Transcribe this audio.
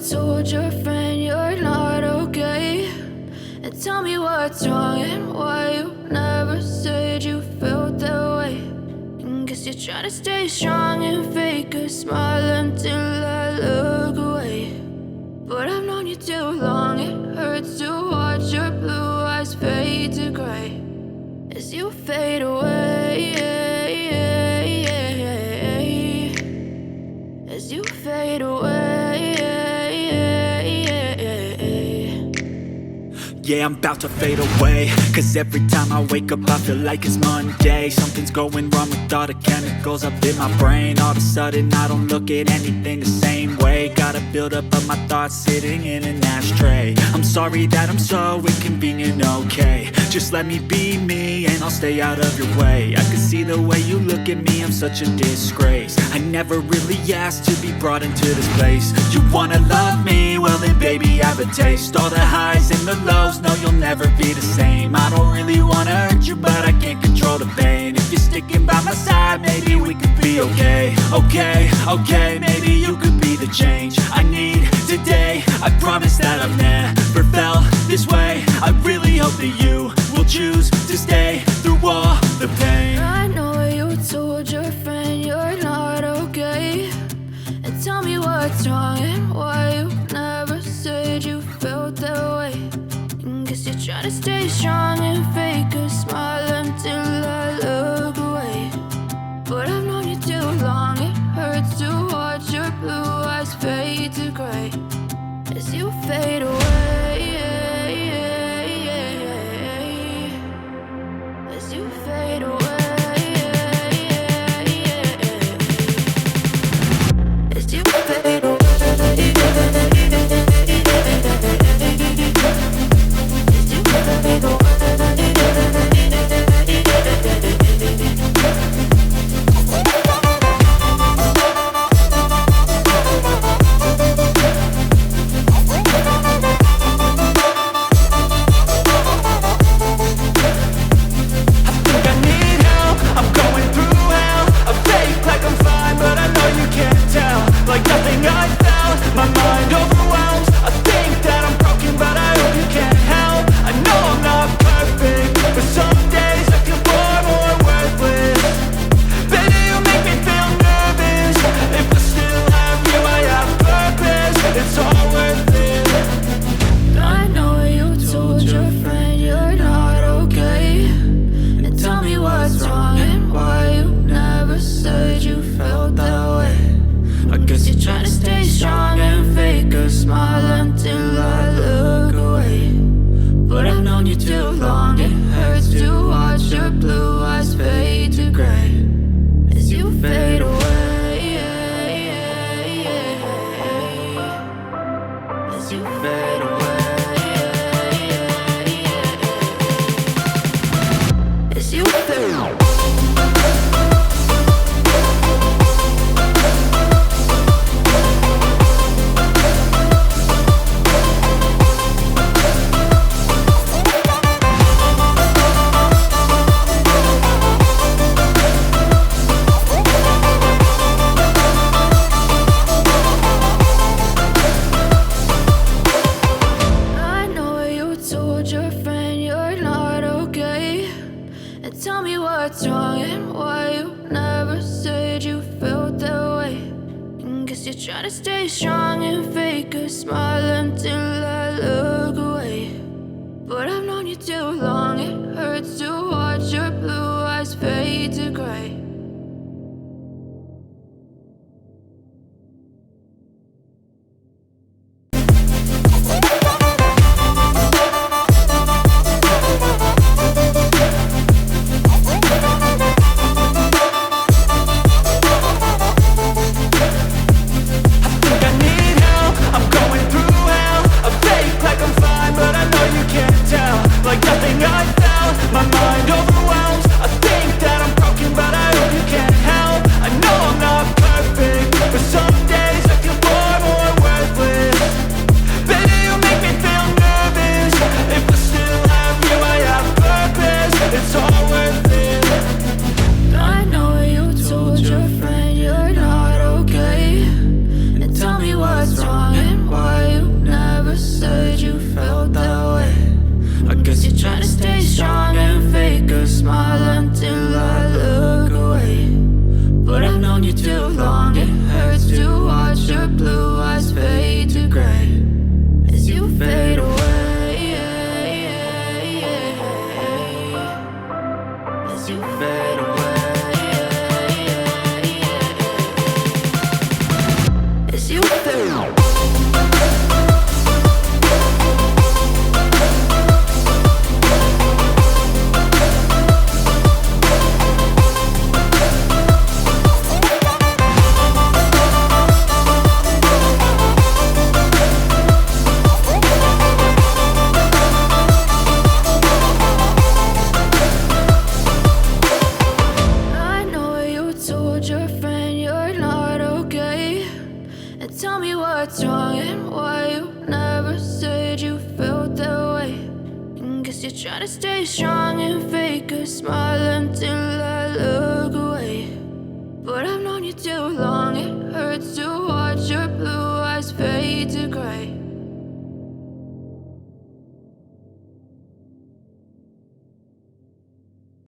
told your friend you're not okay? And tell me what's wrong and why you never said you felt that way. And guess you're trying to stay strong and fake a smile until I look away. But I've known you too long, it hurts to watch your blue eyes fade to gray as you fade away, as you fade away. Yeah, I'm about to fade away, cause every time I wake up I feel like it's Monday. Something's going wrong with all the chemicals up in my brain. All of a sudden I don't look at anything the same way. Got a buildup of my thoughts sitting in an ashtray. I'm sorry that I'm so inconvenient, okay? Just let me be me and I'll stay out of your way. I can see the way you look at me, I'm such a disgrace. I never really asked to be brought into this place. You wanna love me? Well then baby have a taste. All the highs and the lows, no you'll never be the same. I don't really wanna hurt you but I can't control the pain. If you're sticking by my side maybe we could be okay. Okay, maybe you could be the change I need today. I promise that I've never felt this way. I really hope that you will choose to stay through all the pain. I know you told your friend you're not okay. And tell me what's wrong and why you never said you felt that way. And guess you're trying to stay strong and fake a smile until I look away. But I've known you too long, it hurts to watch your blue eyes fade to gray as you fade away, as you fade away, as you fade away. Like nothing I felt, my mind overwhelms. I think that I'm broken but I guess you feel. Tell me what's wrong and why you never said you felt that way. And guess you're trying to stay strong and fake a smile until I look away. But I've known you too long.